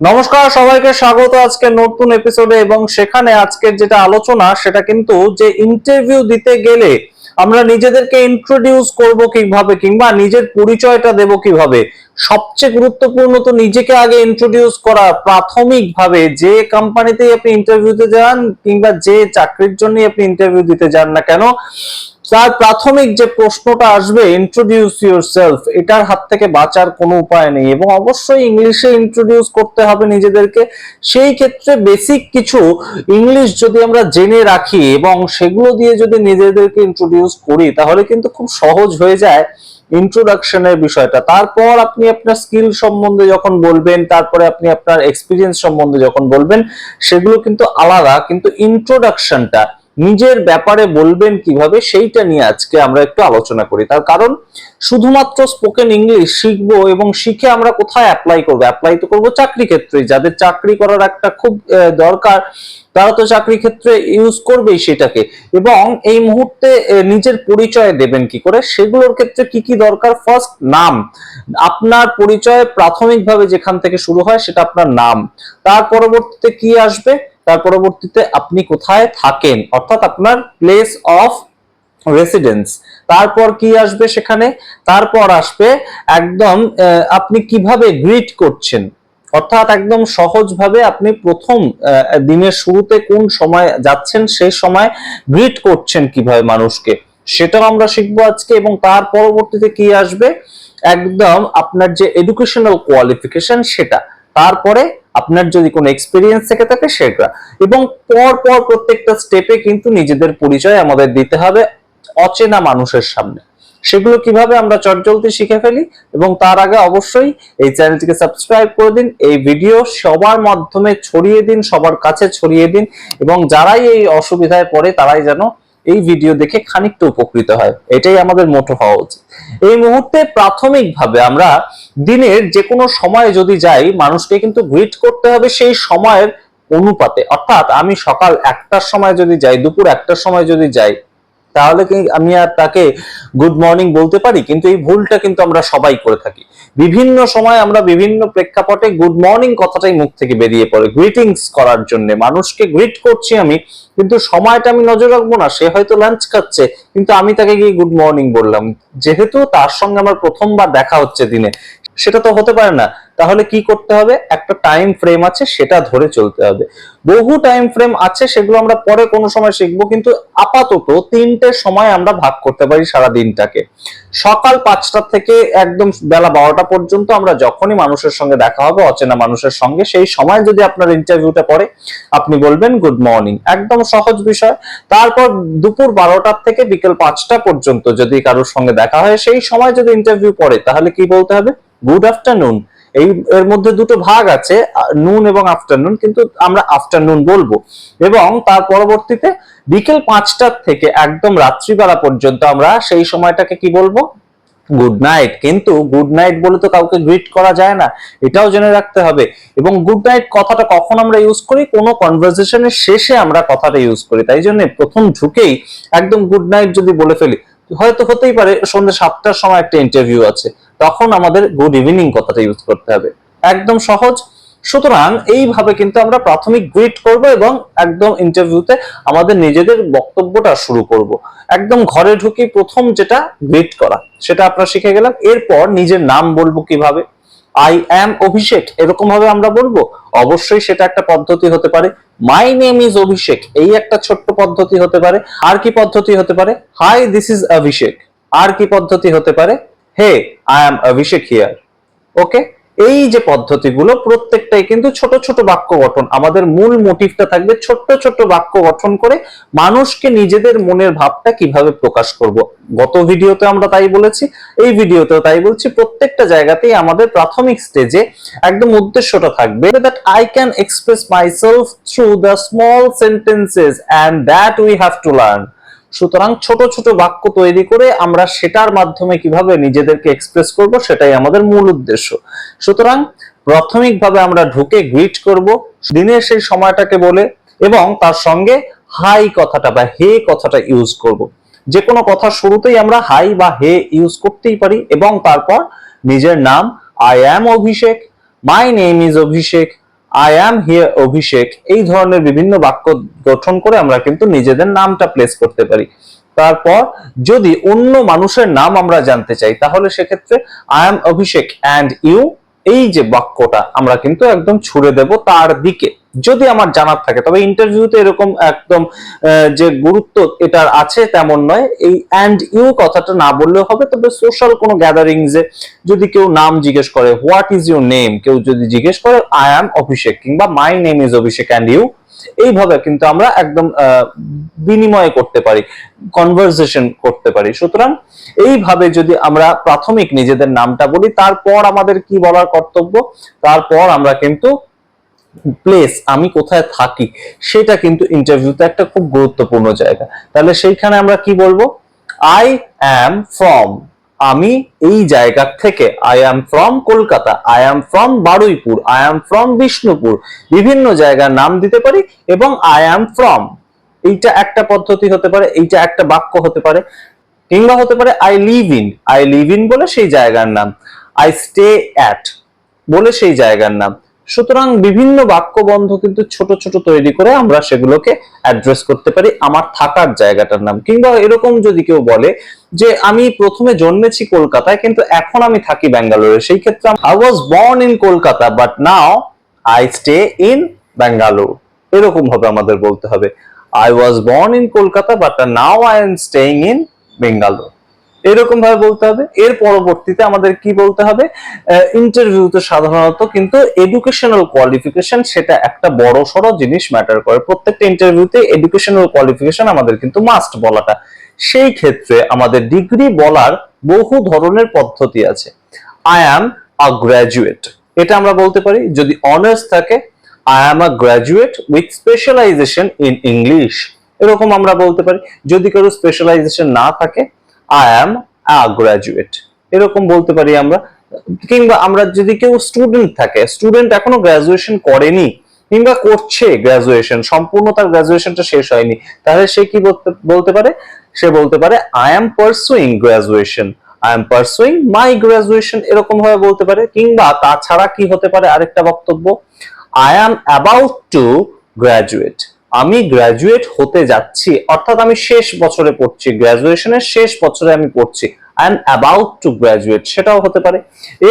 নমস্কার, সবাইকে স্বাগত আজকে নতুন এপিসোডে। এবং সেখানে আজকের যেটা আলোচনা সেটা কিন্তু যে ইন্টারভিউ দিতে গেলে আমরা নিজেদেরকে ইন্ট্রোডিউস করব কিভাবে, কিংবা নিজের পরিচয়টা দেব কিভাবে। সবচেয়ে গুরুত্বপূর্ণ তো নিজেকে আগে ইন্ট্রোডিউস করা। প্রাথমিকভাবে যে কোম্পানিতেই আপনি ইন্টারভিউতে যান কিংবা যে চাকরির জন্য আপনি ইন্টারভিউ দিতে যান না কেন, তার প্রাথমিক যে প্রশ্নটা আসবে ইন্ট্রোডিউস ইউরসেলফ, এটার হাত থেকে বাঁচার কোনো উপায় নেই। এবং অবশ্যই ইংলিশে ইন্ট্রোডিউস করতে হবে নিজেদেরকে। সেই ক্ষেত্রে বেসিক কিছু ইংলিশ যদি আমরা জেনে রাখি এবং সেগুলো দিয়ে যদি নিজেদেরকে ইন্ট্রোডিউস করি, তাহলে কিন্তু খুব সহজ হয়ে যায় ইন্ট্রোডাকশনের বিষয়টা। তারপর আপনি আপনার স্কিল সম্বন্ধে যখন বলবেন, তারপরে আপনি আপনার এক্সপিরিয়েন্স সম্বন্ধে যখন বলবেন, সেগুলো কিন্তু আলাদা। কিন্তু ইন্ট্রোডাকশনটা নিজের ব্যাপারে বলবেন কিভাবে, সেইটা নিয়ে আজকে আমরা একটু আলোচনা করি। তার কারণ শুধুমাত্র স্পোকেন ইংলিশ শিখবো এবং শিখে আমরা কোথায় অ্যাপ্লাই করবো? অ্যাপ্লাই তো করবো চাকরি ক্ষেত্রে। যাদের চাকরি করার একটা খুব দরকার, তারা তো চাকরি ক্ষেত্রে ইউজ করবেই সেটাকে। এবং এই মুহূর্তে নিজের পরিচয় দেবেন কি করে, সেগুলোর ক্ষেত্রে কি কি দরকার? ফার্স্ট, নাম। আপনার পরিচয় প্রাথমিকভাবে যেখান থেকে শুরু হয় সেটা আপনার নাম। তার পরবর্তীতে কি আসবে? তার পরবর্তীতে আপনি কোথায় থাকেন, অর্থাৎ আপনার প্লেস অফ রেসিডেন্স। তারপর কি আসবে সেখানে? তারপর আসবে একদম আপনি কিভাবে গ্রিট করছেন, অর্থাৎ একদম সহজভাবে আপনি প্রথম দিনের শুরুতে কোন সময় যাচ্ছেন, সেই সময় গ্রিট করছেন কিভাবে মানুষকে, সেটাও আমরা শিখবো আজকে। এবং তার পরবর্তীতে কি আসবে? একদম আপনার যে এডুকেশনাল কোয়ালিফিকেশন সেটা। তারপরে আপনার যদি কোনো এক্সপিরিয়েন্স থেকে থাকে সেটা। এবং পর পর প্রত্যেকটা স্টেপে কিন্তু নিজেদের পরিচয় আমাদের দিতে হবে অচেনা মানুষের সামনে। সেগুলো কিভাবে আমরা চটজলদি শিখে ফেলি। এবং তার আগে অবশ্যই এই চ্যানেলটিকে সাবস্ক্রাইব করে দিন, এই ভিডিও সবার মাধ্যমে ছড়িয়ে দিন, সবার কাছে ছড়িয়ে দিন। এবং যারাই এই অসুবিধায় পড়ে তারাই যেন এই ভিডিও দেখে খানিকটা উপকৃত হয়, এটাই আমাদের মোটো হওয়া উচিত। এই মুহূর্তে প্রাথমিকভাবে আমরা দিনের যে কোনো সময় যদি যাই, মানুষকে কিন্তু গ্রিট করতে হবে সেই সময়ের অনুপাতে। অর্থাৎ আমি সকাল 1টার সময় যদি যাই, দুপুর 1টার সময় যদি যাই, তাহলে কি আমি আর তাকে গুড মর্নিং বলতে পারি? কিন্তু এই ভুলটা কিন্তু আমরা সবাই করে থাকি। বিভিন্ন সময় আমরা বিভিন্ন প্রেক্ষাপটে গুড মর্নিং কথাটাই মুখ থেকে বেরিয়ে পড়ে গ্রিটিংস করার জন্য। মানুষকে গ্রিট করছি আমি, কিন্তু সময়টা আমি নজর রাখবো না। সে হয়তো লাঞ্চ খাচ্ছে, কিন্তু আমি তাকে গিয়ে গুড মর্নিং বললাম, যেহেতু তার সঙ্গে আমার প্রথমবার দেখা হচ্ছে দিনে। সেটা তো হতে পারে না। তাহলে কি করতে হবে? একটা টাইম ফ্রেম আছে, সেটা ধরে চলতে হবে। বহু টাইম ফ্রেম আছে, সেগুলো আমরা পরে কোনো সময় শিখবো। কিন্তু আপাতত 3টে সময় আমরা ভাগ করতে পারি সারা দিনটাকে। সকাল 5টা থেকে একদম বেলা 12টা পর্যন্ত আমরা যখনই মানুষের সঙ্গে দেখা হবে, অচেনা মানুষের সঙ্গে, সেই সময় যদি আপনার ইন্টারভিউটা পড়ে, আপনি বলবেন গুড মর্নিং, একদম সহজ বিষয়। তারপর দুপুর 12টা থেকে বিকেল 5টা পর্যন্ত যদি কারোর সঙ্গে দেখা হয়, সেই সময় যদি ইন্টারভিউ পড়ে, তাহলে কি বলতে হবে? Good afternoon. এই এর মধ্যে দুটো ভাগ আছে, নুন এবং আফটারনুন, কিন্তু আমরা আফটারনুন বলবো। এবং তার পরবর্তীতে বিকেল 5টা থেকে একদম রাত্রিবেলা পর্যন্ত আমরা সেই সময়টাকে কি বলবো? Good night. কিন্তু গুড নাইট বলে তো কাউকে গ্রিট করা যায় না, এটাও জেনে রাখতে হবে। এবং গুড নাইট কথাটা কখন আমরা ইউজ করি? কোনো কনভারসেশনের শেষে আমরা কথাটা ইউজ করি। তাই জন্য প্রথম ঢুকেই একদম গুড নাইট যদি বলে ফেলি, হয়তো হতেই পারে সন্ধ্যে 7টার সময় একটা ইন্টারভিউ আছে, তখন আমাদের গুড ইভিনিং কথাটা ইউজ করতে হবে। একদম সহজ। সুতরাং এইভাবে কিন্তু আমরা প্রাথমিক গ্রিট করব এবং একদম ইন্টারভিউতে আমাদের নিজেদের বক্তব্যটা শুরু করব। একদম ঘরে ঢুকি প্রথম যেটা গ্রিট করা, সেটা আপনারা শিখে গেলাম। এরপর নিজের নাম বলবো কিভাবে? আই অ্যাম অভিষেক, এরকম ভাবে আমরা বলবো। অবশ্যই সেটা একটা পদ্ধতি হতে পারে। মাই নেম ইজ অভিষেক, এই একটা ছোট্ট পদ্ধতি হতে পারে। আর কি পদ্ধতি হতে পারে? হাই, দিস ইজ অভিষেক। আর কি পদ্ধতি হতে পারে? হে, আই অ্যাম অভিষেক হিয়ার। ওকে। এই যে পদ্ধতিগুলো প্রত্যেকটাই কিন্তু ছোট ছোট বাক্য গঠন। আমাদের মূল মোটিভটা থাকবে ছোট্ট ছোট্ট বাক্য গঠন করে মানুষকে নিজেদের মনের ভাবটা কিভাবে প্রকাশ করব। গত ভিডিওতে আমরা তাই বলেছি, এই ভিডিওতেও তাই বলছি। প্রত্যেকটা জায়গাতেই আমাদের প্রাথমিক স্টেজে একদম উদ্দেশ্যটা থাকবে that I can express myself through the small sentences and that we have to learn. সুতরাং ছোট ছোট বাক্য তৈরি করে আমরা সেটার মাধ্যমে কিভাবে নিজেদেরকে এক্সপ্রেস করব, সেটাই আমাদের মূল উদ্দেশ্য। সুতরাং প্রাথমিকভাবে আমরা ঢুকে গ্রিট করব দিনের সেই সময়টাকে বলে, এবং তার সঙ্গে হাই কথাটা বা হে কথাটা ইউজ করব। যে কোনো কথার শুরুতেই আমরা হাই বা হে ইউজ করতেই পারি। এবং তারপর নিজের নাম, I am Abhishek, my name is Abhishek, I am here Abhishek, এই ধরনের বিভিন্ন বাক্য গঠন করে আমরা কিন্তু নিজেদের নামটা প্লেস করতে পারি। তারপর যদি অন্য মানুষের নাম আমরা জানতে চাই তাহলে সেক্ষেত্রে I am Abhishek and you, এই যে বাক্যটা আমরা কিন্তু একদম ছুড়ে দেব তার দিকে, যদি আমার জানার থাকে। তবে ইন্টারভিউতে এরকম একদম যে গুরুত্ব এটার আছে তেমন নয়, এই অ্যান্ড ইউ কথাটা না বললেও হবে। তবে সোশ্যাল কোনো গ্যাদারিংসে যদি কেউ নাম জিজ্ঞেস করে, হোয়াট ইজ ইউর নেম, কেউ যদি জিজ্ঞেস করে আই অ্যাম অভিষেক কিংবা my name is Abhishek and you, এইভাবে কিন্তু আমরা একদম বিনিময় করতে পারি, কনভারসেশন করতে পারি। সুতরাং এইভাবে যদি আমরা প্রাথমিক নিজেদের নামটা বলি, তারপর আমাদের কি বলার কর্তব্য, তারপর আমরা কিন্তু প্লেস, আমি কোথায় থাকি, সেটা কিন্তু ইন্টারভিউতে একটা খুব গুরুত্বপূর্ণ জায়গা। তাহলে সেইখানে আমরা কি বলবো, আই অ্যাম ফ্রম, আমি এই জায়গা থেকে, I am from Kolkata, I am from Baruipur, I am from Bishnupur, বিভিন্ন জায়গার নাম দিতে পারি এবং আই অ্যাম ফ্রম, এইটা একটা পদ্ধতি হতে পারে, এইটা একটা বাক্য হতে পারে। কিংবা হতে পারে I live in, I live in বলে সেই জায়গার নাম, আই স্টে অ্যাট বলে সেই জায়গার নাম। সুতরাং বিভিন্ন বাক্যবন্ধ কিন্তু ছোট ছোট তৈরি করে আমরা সেগুলোকে অ্যাড্রেস করতে পারি আমার থাকার জায়গাটার নাম। কিংবা এরকম যদি কেউ বলে যে আমি প্রথমে জন্মেছি কলকাতায় কিন্তু এখন আমি থাকি ব্যাঙ্গালোরে, সেই ক্ষেত্রে I was born in Kolkata but now I stay in Bangalore, এরকম ভাবে আমাদের বলতে হবে, I was born in Kolkata but now I am staying in Bangalore, এরকম ভাবে বলতে হবে। এর পরবর্তীতে আমাদের কি বলতে হবে, ইন্টারভিউতে সাধারণত কিন্তু এডুকেশনাল কোয়ালিফিকেশন সেটা একটা বড় সড়ো জিনিস ম্যাটার করে। প্রত্যেকটা ইন্টারভিউতে এডুকেশনাল কোয়ালিফিকেশন আমাদের কিন্তু মাস্ট বলাটা। সেই ক্ষেত্রে আমাদের ডিগ্রি বলার বহু ধরনের পদ্ধতি আছে। আই অ্যাম আ গ্র্যাজুয়েট, এটা আমরা বলতে পারি। যদি অনার্স থাকে, I am a graduate with specialisation in English, এরকম আমরা বলতে পারি। যদি কারো স্পেশালাইজেশন না থাকে, আই অ্যাম আ গ্র্যাজুয়েট, এরকম বলতে পারি আমরা। কিংবা আমরা যদি কেউ স্টুডেন্ট থাকে, স্টুডেন্ট এখনো গ্রাজুয়েশন করেনি কিংবা করছে গ্রাজুয়েশন, সম্পূর্ণ তার গ্রাজুয়েশনটা শেষ হয়নি, তাহলে সে কি বলতে পারে, সে বলতে পারে I am pursuing graduation, I am pursuing my graduation, এরকম ভাবে বলতে পারে। কিংবা তাছাড়া কি হতে পারে আরেকটা বক্তব্য, I am about to graduate, আমি গ্রাজুয়েট হতে যাচ্ছি, অর্থাৎ আমি শেষ বছরে পড়ছি, গ্রাজুয়েশনের শেষ বছরে আমি পড়ছি, I am about to graduate, সেটাও হতে পারে।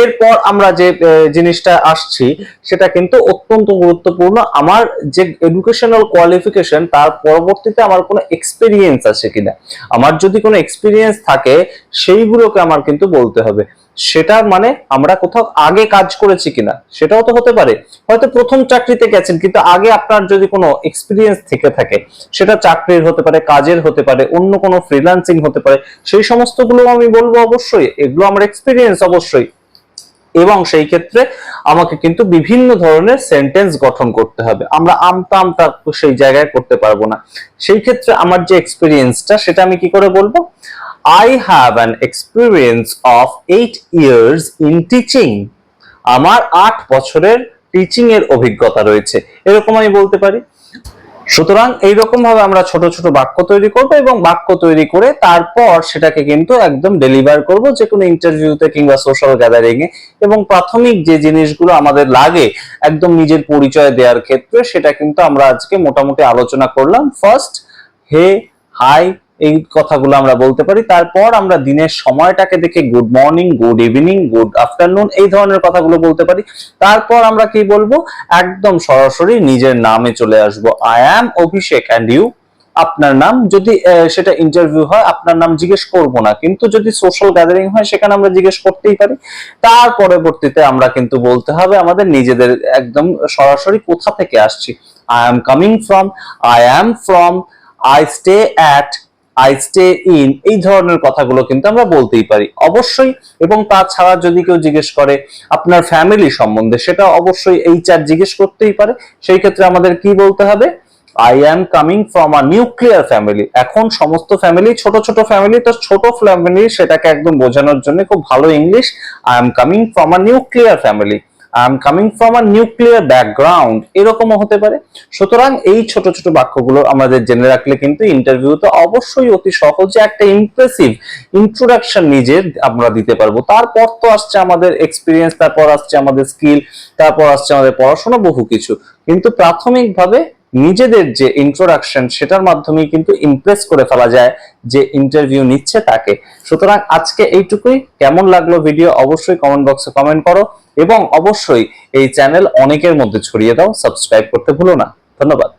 এরপর আমরা যে জিনিসটা আসছি সেটা কিন্তু অত্যন্ত গুরুত্বপূর্ণ, আমার যে এডুকেশনাল কোয়ালিফিকেশন তার পরবর্তীতে আমার কোনো এক্সপিরিয়েন্স আছে কিনা। আমার যদি কোনো এক্সপিরিয়েন্স থাকে সেইগুলোকে আমার কিন্তু বলতে হবে। সেটা মানে আমরা কোথাও আগে কাজ করেছি কিনা, সেটাও তো হতে পারে। হয়তো প্রথম চাকরিতে গেছেন কিন্তু আগে আপনার যদি কোনো এক্সপিরিয়েন্স থেকে থাকে, সেটা চাকরির হতে পারে, কাজের হতে পারে, অন্য কোনো ফ্রিল্যান্সিং হতে পারে, সেই সমস্তগুলো আমি বলবো অবশ্যই এগুলো আমার এক্সপিরিয়েন্স অবশ্যই। এবং সেই ক্ষেত্রে আমাকে কিন্তু বিভিন্ন ধরনের সেন্টেন্স গঠন করতে হবে, আমরা আমতা আমতা সেই জায়গায় করতে পারবো না। সেই ক্ষেত্রে আমার যে এক্সপিরিয়েন্সটা সেটা আমি কি করে বলবো, I have an experience of 8 years in teaching, আমার 8 বছরের টিচিং এর অভিজ্ঞতা রয়েছে, এরকম আমি বলতে পারি। সুতরাং এইরকম ভাবে আমরা ছোট ছোট বাক্য তৈরি করব এবং বাক্য তৈরি করে তারপর সেটাকে কিন্তু একদম ডেলিভার করব যে কোনো ইন্টারভিউতে কিংবা সোশ্যাল গ্যাদারিং এ। এবং প্রাথমিক যে জিনিসগুলো আমাদের লাগে একদম নিজের পরিচয় দেওয়ার ক্ষেত্রে, সেটা কিন্তু আমরা আজকে মোটামুটি আলোচনা করলাম। ফার্স্ট হে, হাই, এই কথাগুলো আমরা বলতে পারি। তারপর আমরা দিনের সময়টাকে দেখে good morning, good evening, good afternoon, এই ধরনের কথাগুলো বলতে পারি। তারপর আমরা কি বলবো, একদম সরাসরি নিজের নামে চলে আসবো, I am Abhishek and you, আপনার নাম। যদি সেটা ইন্টারভিউ হয় আপনার নাম জিজ্ঞেস করব না, কিন্তু যদি সোশ্যাল গ্যাদারিং হয় সেখানে আমরা জিজ্ঞেস করতেই পারি। তার পরবর্তীতে আমরা কিন্তু বলতে হবে আমাদের নিজেদের একদম সরাসরি কোথা থেকে আসছি, I am coming from, I am from, I stay at, I stay in, এই ধরনের কথাগুলো কিন্তু আমরা বলতেই পারি অবশ্যই। এবং তাছাড়া যদি কেউ জিজ্ঞেস করে আপনার ফ্যামিলি সম্বন্ধে, সেটা অবশ্যই এইচআর জিজ্ঞেস করতেই পারে। সেই ক্ষেত্রে আমাদের কি বলতে হবে, I am coming from a nuclear family. এখন সমস্ত ফ্যামিলি ছোট ছোট ফ্যামিলি, তো ছোট ফ্যামিলি সেটাকে একদম বোঝানোর জন্য খুব ভালো English, I am coming from a nuclear family. I am coming from a nuclear background, এরকমও হতে পারে। সুতরাং এই ছোট ছোট বাক্যগুলো আমাদের জেনে রাখলে কিন্তু ইন্টারভিউতে অবশ্যই অতি সহজে একটা ইমপ্রেসিভ ইন্ট্রোডাকশন নিজের আমরা দিতে পারবো। তারপর তো আসছে আমাদের এক্সপিরিয়েন্স, তারপর আসছে আমাদের স্কিল, তারপর আসছে আমাদের পড়াশোনা, বহু কিছু। কিন্তু প্রাথমিকভাবে নিজেদের যে ইন্ট্রোডাকশন সেটার মাধ্যমেই কিন্তু ইমপ্রেস করে ফেলা যায় যে ইন্টারভিউ নিচ্ছে তাকে। সুতরাং আজকে এইটুকুই। কেমন লাগলো ভিডিও অবশ্যই কমেন্ট বক্সে কমেন্ট করো, এবং অবশ্যই এই চ্যানেল অনেকের মধ্যে ছড়িয়ে দাও, সাবস্ক্রাইব করতে ভুলো না। ধন্যবাদ।